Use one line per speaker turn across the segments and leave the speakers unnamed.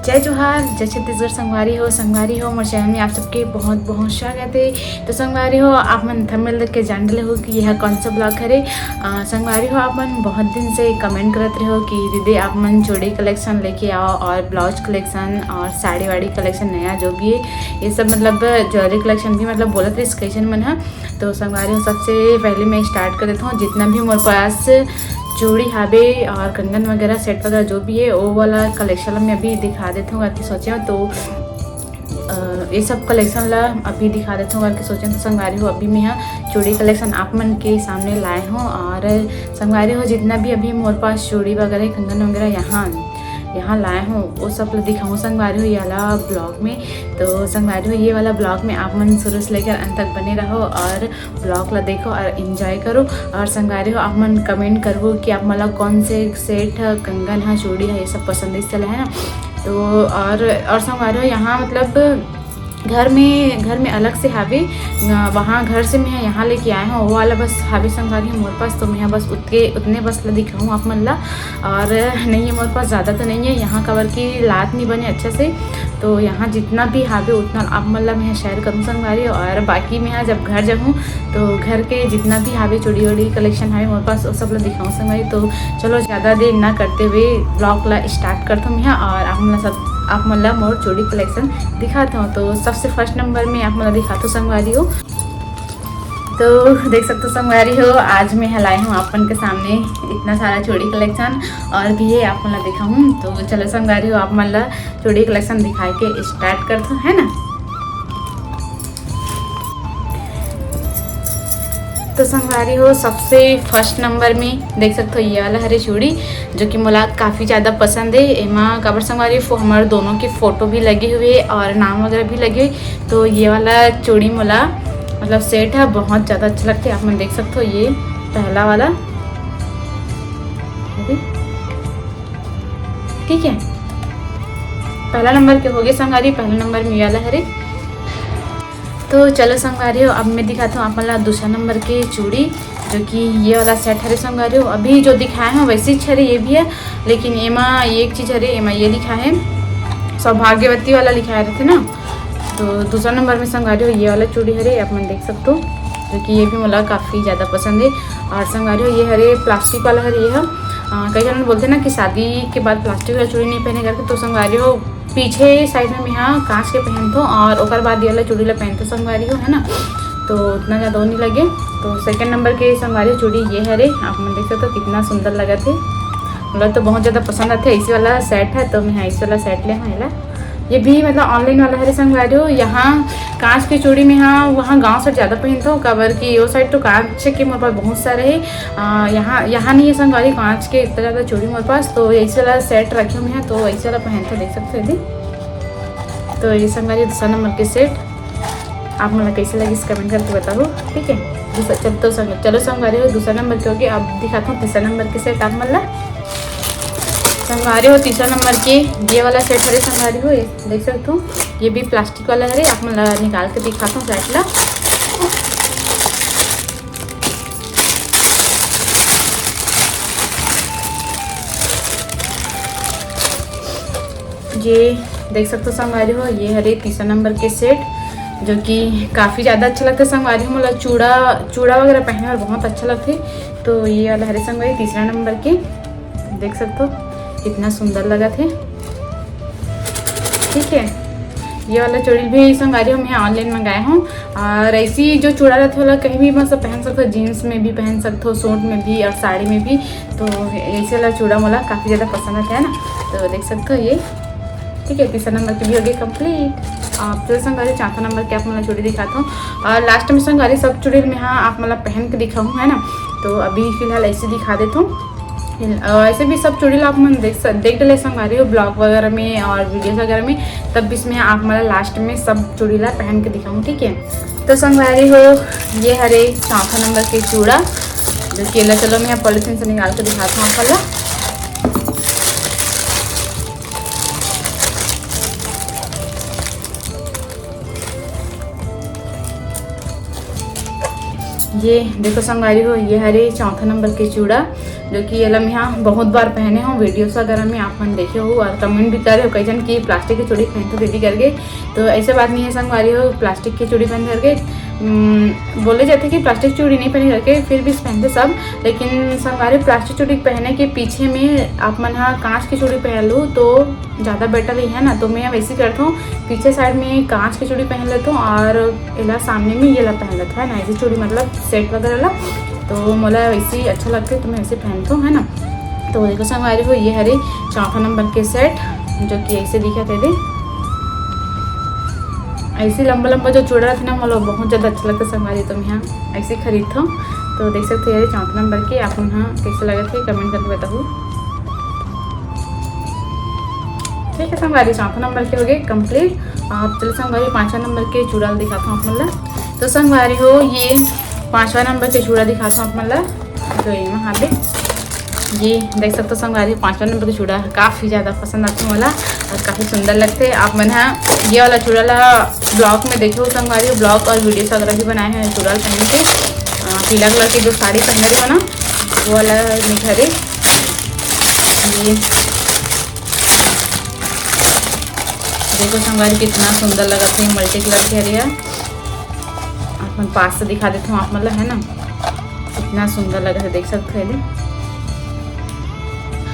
जय जोहार, जय छत्तीसगढ़। संगवारी हो मोर चैनल में आप सबके बहुत बहुत स्वागत है। तो संगवारी हो आप मन थंबनेल देख के जान रहे हो कि यह कौन सा ब्लॉग हरे। संगवारी हो आप मन बहुत दिन से कमेंट करते रहे हो कि दीदी आप मन चूड़ी कलेक्शन लेके आओ और ब्लाउज कलेक्शन और साड़ी वाड़ी कलेक्शन नया जो भी है ये सब मतलब ज्वेलरी कलेक्शन भी मतलब बोलत रही कैसन मन है। तो संगवारी हो सबसे पहले मैं स्टार्ट कर देता हूँ जितना भी मोर पास चूड़ी हावे और कंगन वगैरह सेट वगैरह जो भी है वो वाला कलेक्शन मैं अभी दिखा देती हूँ करके सोचे तो ये सब कलेक्शन ला अभी दिखा देता हूँ करके सोचे तो संगवारी हो अभी मैं यहाँ चूड़ी कलेक्शन आप मन के सामने लाए हूँ। और संगवारी हो जितना भी अभी मोर पास चूड़ी वगैरह कंगन वगैरह यहाँ लाए हूँ वो सब दिखाऊँ संगवारी हो ये वाला ब्लॉग में। तो संगवारी हो ये वाला ब्लॉग में आप मन शुरू से लेकर अंत तक बने रहो और ब्लॉग ला देखो और इन्जॉय करो। और संगवारी हो आप मन कमेंट करो कि आप मतलब कौन से सेट है कंगन है चूड़ी है ये सब पसंद चला है ना। तो और संगवारी हो यहाँ मतलब घर में अलग से हावे वहाँ घर से मैं यहाँ लेके आए हूँ वो वाला बस हावे संगवारी है मोर पास। तो मैं बस उतने बस ला दिखाऊँ आप मन ला और नहीं है मोर पास ज़्यादा तो नहीं है यहाँ कवर की लात नहीं बने अच्छे से। तो यहाँ जितना भी हावे उतना आप मन ला मैं शेयर करूँ संगवारी। और बाकी मैं यहाँ जब घर जाऊँ तो घर के जितना भी हावे चूड़ी वूड़ी कलेक्शन हावे मोर पास वो सब ला दिखाऊँ संगवारी। तो चलो ज़्यादा देर ना करते हुए ब्लॉग ला स्टार्ट करता हूँ यहाँ और आप मतलब मोर चूड़ी कलेक्शन दिखाता हूँ। तो सबसे फर्स्ट नंबर में आप मतलब दिखाता हूँ संगवारी हो। तो देख सकते हो संगवारी हो आज मैं लाई हूँ अपन के सामने इतना सारा चूड़ी कलेक्शन और भी है आप मतलब दिखाऊँ। तो चलो संगवारी हो आप मतलब चूड़ी कलेक्शन दिखा के स्टार्ट करते है ना। तो संगवारी हो सबसे फर्स्ट नंबर में देख सकते हो ये वाला हरे चूड़ी जो कि मोला काफ़ी ज़्यादा पसंद है। एमा काबर संगवारी हमारे दोनों के फ़ोटो भी लगे हुए और नाम वगैरह भी लगे हुए। तो ये वाला चूड़ी मोला मतलब सेट है बहुत ज़्यादा अच्छा लगता है। आप मन देख सकते हो ये पहला वाला ठीक है पहला नंबर के हो गए संगवारी पहला नंबर में ये वाला हरे। तो चलो संगवारी हो अब मैं दिखाता हूँ आप मतलब दूसरा नंबर के चूड़ी जो कि ये वाला सेट हरे संगवारी हो। अभी जो दिखाए हैं वैसे ही हरे ये भी है लेकिन एमा एक चीज़ हरे एमा ये लिखा है सौभाग्यवती वाला लिखाया रहते ना। तो दूसरा नंबर में संगवारी हो ये वाला चूड़ी हरे आप मन देख सकते हो जो कि ये भी मुझे काफ़ी ज़्यादा पसंद है। और संगवारी हो ये हरे प्लास्टिक वाला हरे ये है कई जन बोलते हैं ना कि शादी के बाद प्लास्टिक वाला चूड़ी नहीं पहने करके। तो संगवारी हो पीछे साइड में मैं यहाँ कांच के पहनतो और ओकर बाद ये वाला चूड़ी ला पहनतो संगवारी हो है ना। तो उतना ज़्यादा नहीं लगे। तो सेकंड नंबर के संगवारी चूड़ी ये हरे आप मन देख सकते हो कितना सुंदर लगा थे मतलब तो बहुत ज़्यादा पसंद आते ऐसे वाला सेट है। तो मैं ऐसे वाला सेट ले हाँ ये भी मतलब ऑनलाइन वाला हरे संगवारी हो। यहाँ कांच की चूड़ी में हाँ वहाँ गांव से ज़्यादा पहनते हो कवर की वो साइड तो कांच के मोर पास बहुत सारे है। यहाँ नहीं है संगवारी कांच के इतना ज़्यादा चूड़ी मोर पास। तो ऐसे वाला सेट रखे हुए हैं तो ऐसे वाला पहनते देख सकते हो यदि। तो ये संगवारी दूसरा नंबर के सेट आप मतलब कैसे लगे इस कमेंट करके बताओ ठीक है। चलो संगवारी हो दूसरा नंबर क्योंकि अब दिखाता हूँ तीसरा नंबर के सेट आप मतलब संगवारी हो तीसरा नंबर के ये वाला सेट हरे संगवारी हो ये देख सकते हो ये भी प्लास्टिक वाला हरे आप मतलब निकाल के दिखाता हूँ सेट ला। ये देख सकते हो संगवारी हो ये हरे तीसरा नंबर के सेट जो कि काफ़ी ज़्यादा अच्छा लगता है संगवारी हो मतलब चूड़ा वगैरह पहनने और बहुत अच्छा लगते। तो ये वाला हरे संगवारी तीसरा नंबर के देख सकते हो कितना सुंदर लगा थे ठीक है। ये वाला चूड़ी भी संगवारी हो मैं ऑनलाइन मंगाया हूँ और ऐसी जो चूड़ा रहता है वाला कहीं भी मतलब पहन सकते हो जीन्स में भी पहन सकते हो सूट में भी और साड़ी में भी। तो ऐसे वाला चूड़ा मोला काफ़ी ज़्यादा पसंद आता है ना। तो देख सकते हो ये ठीक है तीसरा नंबर की भी हो गई कम्प्लीट। आप जो संगवारी चौथा नंबर के आप मतलब चूड़ी दिखाता हूँ और लास्ट में संगवारी सब चूड़ी में हाँ आप मतलब पहन के दिखाऊँ है ना। तो अभी फिलहाल ऐसे दिखा देता हूँ ऐसे भी सब चूड़ी आप मन देख ले संगवारी हो ब्लॉग वगैरह में और वीडियोस वगैरह में तब इसमें आप मतलब लास्ट में सब चूड़ी ला पहन के दिखाऊँ ठीक है। तो संगवारी हो ये हरे चौथा नंबर के चूड़ा जो केला चलो मैं पॉलिथीन से निकाल के दिखाता हूँ आपका। ये देखो संगवारी हो, ये हरे चौथा नंबर के चूड़ा, जो कि ये यहाँ बहुत बार पहने हो, वीडियोस वगैरह में आप मन देखे हो और कमेंट भी करे हो कई जन की प्लास्टिक की चूड़ी पहन तो दीदी करके। तो ऐसा बात नहीं है संगवारी हो, प्लास्टिक की चूड़ी पहन करके बोले जाते कि प्लास्टिक चूड़ी नहीं पहन करके, फिर भी पहनते सब। लेकिन संगवारी प्लास्टिक चूड़ी पहनने के पीछे में आप मन हाँ कांच की चूड़ी पहन लूँ तो ज़्यादा बेटर ही है ना। तो मैं वैसे करता हूँ, पीछे साइड में कांच की चूड़ी पहन लेता हूँ और इला सामने में ये ला पहन लेता है ना, ऐसी चूड़ी मतलब सेट वगैरह ला। तो मोला वैसे ही अच्छा लगता है तो मैं ऐसे पहनता हूँ है ना। तो देखो संगवारी हो, ये हरे चौथा नंबर के सेट, जो कि ऐसे दिखा थे दे, ऐसे लंबा लंबा जो चूड़ा रहता है ना मोला बहुत ज़्यादा अच्छा लगता है संगवारी। तो मैं यहाँ ऐसे खरीदता हूँ। तो देख सकते हो ये चौथा नंबर के, आप यहाँ कैसे लगे थे कमेंट करके बताओ। ठीक है संगवारी, चौथा नंबर के हो गए कंप्लीट। आप चलो संगवारी पाँचवा नंबर के चूड़ा दिखाता हूँ आप मतलब। तो संगवारी हो, ये पाँचवा नंबर के चूड़ा दिखाता हूँ आप मतलब, जो यहाँ पे ये देख सकते हो संगवारी, पाँचवा नंबर के चूड़ा काफ़ी ज़्यादा पसंद आते हैं वाला और काफ़ी सुंदर लगते हैं। आप मैंने ये वाला चूड़ा ला ब्लॉग में देखे हो संगवारी, ब्लॉग और वीडियोस वगैरह भी बनाए हैं चूड़ा पहन के। पीला कलर की जो साड़ी पहन रही हो ना वो वाला निखरे। ये देखो संगवारी कितना सुंदर लगा था, मल्टी कलर के हरिया। आप मैं पास से दिखा देती हूँ आप मतलब है ना, कितना सुंदर लगा था, देख सकते हैं।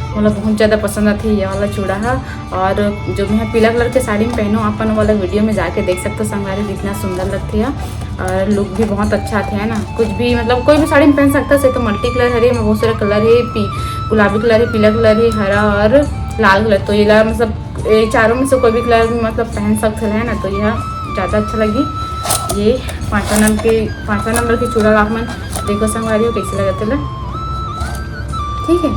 मतलब बहुत ज़्यादा पसंद आती है ये वाला चूड़ा है। और जो मैं पीला कलर के साड़ी में पहनूँ अपन वाला वीडियो में जाके देख सकते हो संगवारी, कितना सुंदर लगती है और लुक भी बहुत अच्छा आता है ना। कुछ भी मतलब कोई भी साड़ी में पहन सकता है, तो मल्टी कलर हरे में बहुत सारे कलर है, गुलाबी कलर है, पीला कलर है, हरा और लाल कलर। तो ये मतलब चारों में से कोई भी कलर मतलब पहन सकते है ना। तो यह ज़्यादा अच्छा लगी। ये पाँचवा नंबर के चूड़ा आप मन देखो संगवारी हो कैसे लगा थे। ठीक है,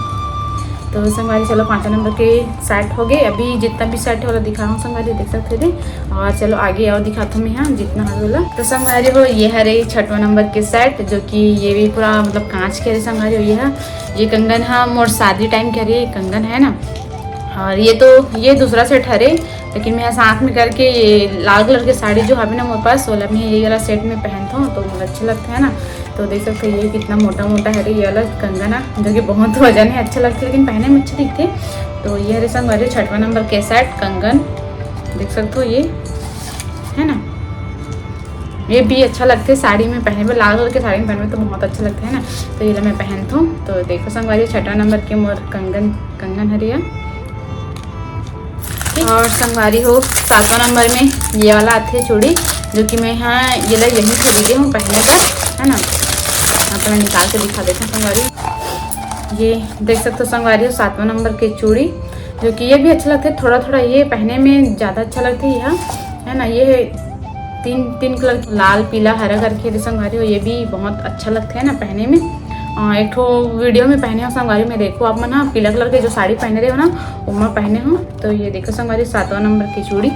तो संगवारी चलो पाँचवा नंबर के सेट हो गए। अभी जितना भी सेट है वाला दिखा रहा हूँ संगवारी, देख सकते थे। और चलो आगे और दिखाता हूँ मैं यहाँ जितना है वाला। तो संगवारी हो, ये हरे छठवा नंबर के सेट, जो कि ये भी पूरा मतलब कांच के संगवारी हो। ये कंगन है मोर शादी टाइम के रही कंगन है ना। और ये दूसरा सेट हरे, लेकिन मैं साथ में करके ये लाल कलर की साड़ी जो है ना मेरे पास वाला, मैं ये वाला सेट में पहनता हूँ तो मुझे अच्छा लगता है ना। तो देख सकते हैं ये कितना मोटा मोटा है ये वाला कंगन है, जो कि बहुत वजन है, अच्छा लगता है लेकिन पहने में अच्छे दिखते। तो ये हरे संगवारी छठवा नंबर के सेट कंगन देख सकते हो, ये है ना, ये भी अच्छा लगता है साड़ी में पहने में, लाल कलर के साड़ी में पहने में तो बहुत अच्छा लगता है ना। तो ये मैं पहनता हूँ। तो देखो संगवारी छठवा नंबर के मोर कंगन हरिया। और संगवारी हो, सातवां नंबर में ये वाला आती है चूड़ी, जो कि मैं यहाँ ये यहीं खरीदे हूँ पहनने का है ना। तो मैं निकाल के दिखा देती हूँ संगवारी। ये देख सकते हो संगवारी हो, सातवां नंबर की चूड़ी, जो कि ये भी अच्छा लगता है, थोड़ा थोड़ा ये पहनने में ज़्यादा अच्छा लगता है यह है ना। ये तीन कलर लाल पीला हरा करके संगवारी हो, ये भी बहुत अच्छा लगता है ना पहने में। एक ठो वीडियो में पहने हो संगवारी में, देखो आप ना पीला कलर के जो साड़ी पहने रहे हो ना वो मैं पहने हूँ। तो ये देखो संगवारी सातवां नंबर की चूड़ी।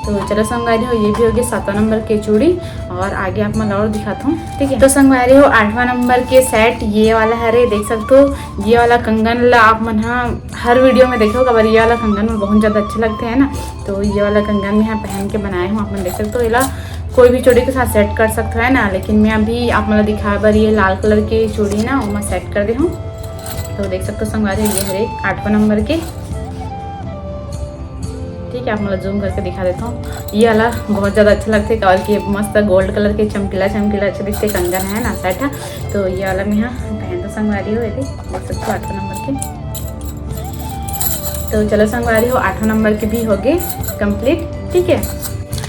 तो चलो संगवारी हो, ये भी हो गया सातवां नंबर की चूड़ी। और आगे आप मैं और दिखाता हूँ। ठीक है, तो संगवारी हो आठवां नंबर के सेट ये वाला हरे देख सकते हो। ये वाला कंगन ला आप मन हर वीडियो में देखो खबर, ये वाला कंगन में बहुत ज़्यादा अच्छे लगते हैं ना। तो ये वाला कंगन में यहाँ पहन के बनाए हूँ, आप मन देख सकते हो। ये कोई भी चूड़ी के साथ सेट कर सकते है ना, लेकिन मैं अभी आप मतलब दिखा बार ये लाल कलर की चूड़ी ना वो मैं सेट कर दी हूँ। तो देख सकते हो संगवारी ये हरे आठवां नंबर के। ठीक है, आप मतलब जूम करके दिखा देता हूँ। ये वाला बहुत ज़्यादा अच्छा लगता है और कि मस्त गोल्ड कलर के चमकीला अच्छे दिखते कंगन है ना सेट है। तो ये वाला मैं यहाँ पहन तो संगवारी हो, देख सकते हो आठवां नंबर के। तो चलो संगवारी हो आठवां नंबर के भी हो गए कंप्लीट। ठीक है,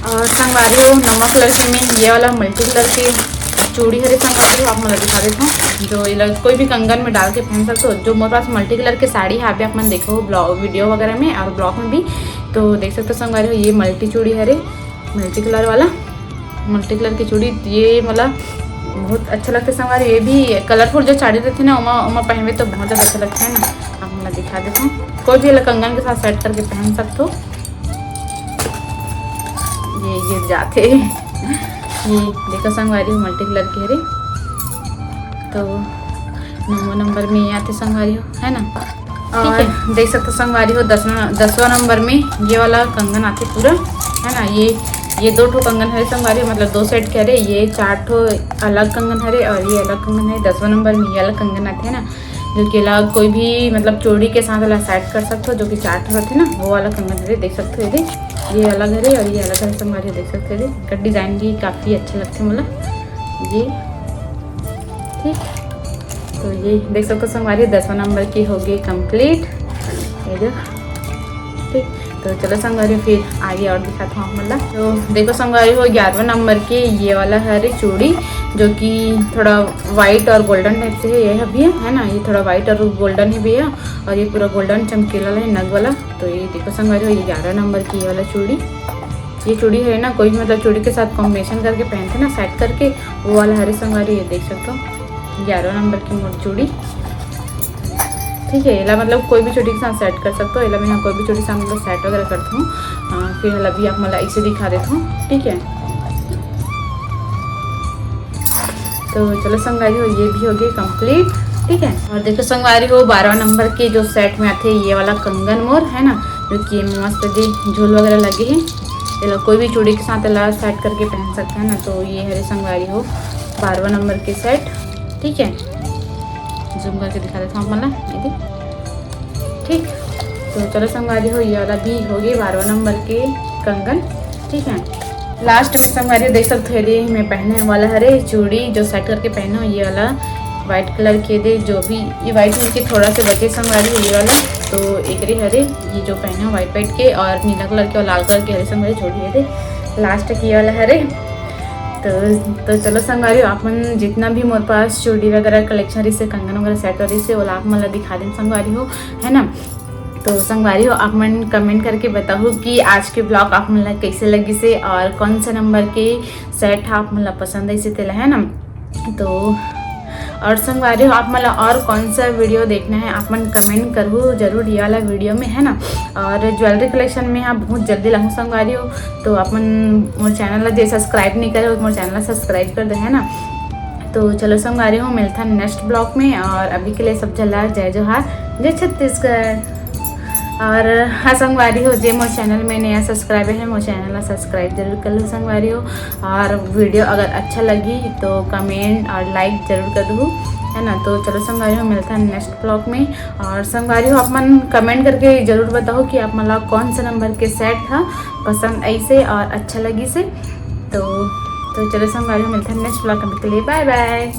और संगवारी हो नमक कलर के में ये वाला मल्टी कलर की चूड़ी हरे संगवारी हो, आप मतलब दिखा देता हूँ। जो ये कोई भी कंगन में डाल के पहन सकते हो। जो मेरे पास मल्टी कलर की साड़ी है अभी आप मन देखो ब्लॉग वीडियो वगैरह में और ब्लॉग में भी, तो देख सकते हो संगवारी हो। ये मल्टी चूड़ी हरे मल्टी कलर वाला मल्टी कलर की चूड़ी, ये मतलब बहुत अच्छा लगता है संगवारी। ये भी कलरफुल जो साड़ी रहती है ना उमा पहन में तो बहुत ज़्यादा अच्छा लगता है ना। आप मैं दिखा देता हूँ, कोई भी कंगन के साथ सेट करके पहन सकते हो। ये गिर जाते ये देखो संगवारी हो मल्टी कलर की हरे। तो 9वां नंबर में ये आते संगवारी हो है ना। और देख सकते हो संगवारी हो 10वां नंबर में ये वाला कंगन आते पूरा है ना। ये ये 2 ठो कंगन हरे संगवारी, मतलब 2 सेट के हरे। ये 4 ठो अलग कंगन हरे और ये अलग कंगन है। 10वां नंबर में ये अलग कंगन आते हैं ना, जो कि अलग कोई भी मतलब चूड़ी के साथ अलग सेट कर सकते हो, जो कि 4 ठो रहते हैं ना, वो वाला कंगन हरे देख सकते हो। ये अलग हरे और ये अलग हरे संगवारी देख सकते हो। इनका डिज़ाइन भी काफ़ी अच्छे लगते हैं मतलब ये, ठीक। तो ये देख सकते हो संगवारी 10वां नंबर की हो गई कंप्लीट, ये जो, ठीक। तो चलो संगवारी फिर आगे और दिखाता हूँ मतलब। तो देखो संगवारी हो 11वां नंबर की ये वाला है चूड़ी, जो कि थोड़ा वाइट और गोल्डन टाइप से है। ये भी है ना, ये थोड़ा वाइट और गोल्डन ही भी है और ये पूरा गोल्डन चमकीला है नग वाला। तो ये देखो संगवारी हो ये 11 नंबर की ये वाला चूड़ी। ये चूड़ी है ना, कोई भी मतलब चूड़ी के साथ कॉम्बिनेशन करके पहनते ना सेट करके, वो वाला हरे संगवारी ये देख सकते हो 11 नंबर की मोटी चूड़ी, ठीक है। इला मतलब कोई भी चूड़ी के साथ सेट कर सकते हो। इला मैं कोई भी चूड़ी के साथ मतलब सेट वगैरह करता हूँ। फिर हला भी आप मतलब इसे दिखा देता हूँ, ठीक है। तो चलो संगवारी हो ये भी हो गई कंप्लीट, ठीक है। और देखो संगवारी हो 12वां नंबर के जो सेट में आते हैं ये वाला कंगन मोर है ना, जो कि मस्त जी झूल वगैरह लगे हैं। ये लोग कोई भी चूड़ी के साथ अला सेट करके पहन सकते हैं ना। तो ये हरे संगवारी हो 12वां नंबर के सेट, ठीक है। जूम करके दिखा देता हूँ मतलब ये, ठीक। तो चलो संगवारी हो ये वाला भी हो गई 12वां नंबर के कंगन, ठीक है। लास्ट में संगवारी देख सकते हो ये मैं पहने वाला हरे चूड़ी जो सेट करके पहना ये वाला वाइट कलर के दे, जो भी ये वाइट में के थोड़ा से बचे संगवारी हो ये वाला। तो एक रे हरे ये जो पहने हो वाइट वाइट के और नीला कलर के और लाल कलर के हरे संगवारी छोड़ी है थे लास्ट की वाला हरे। तो चलो संगवारी अपन जितना भी मोर पास चूड़ी वगैरह कलेक्शन रही से कंगन वगैरह सेट रही से वो आप मतलब दिखा दें संगवारी हो, है ना। तो संगवारी हो आप मन कमेंट करके बताओ कि आज के ब्लॉग आप मतलब कैसे लगी से और कौन सा नंबर के सेट आप मतलब पसंद है से तेला, है ना। तो और संगवारी हो आप मतलब और कौन सा वीडियो देखना है आप मन कमेंट करो जरूर ये वाला वीडियो में, है ना। और ज्वेलरी कलेक्शन में आप बहुत जल्दी लाऊँ संगवारी हो। तो आप मन मोर चैनल जो सब्सक्राइब नहीं करे मोर चैनल सब्सक्राइब कर दे, है ना। तो चलो संगवारी हो मिलता है नेक्स्ट ब्लॉग में। और अभी के लिए सब चला जय जोहार, जय छत्तीसगढ़। और हाँ संगवारी हो जे मोर चैनल में नया सब्सक्राइबर है मोर चैनल सब्सक्राइब जरूर कर लो संगवारी हो। और वीडियो अगर अच्छा लगी तो कमेंट और लाइक जरूर कर दो, है ना। तो चलो संगवारी हो मिलता है नेक्स्ट ब्लॉग में। और संगवारी हो आप मन कमेंट करके ज़रूर बताओ कि आप मतलब कौन सा नंबर के सेट था पसंद ऐसे और अच्छा लगी से। तो चलो संगवारी हो मिलता है नेक्स्ट ब्लॉग के लिए, बाय बाय।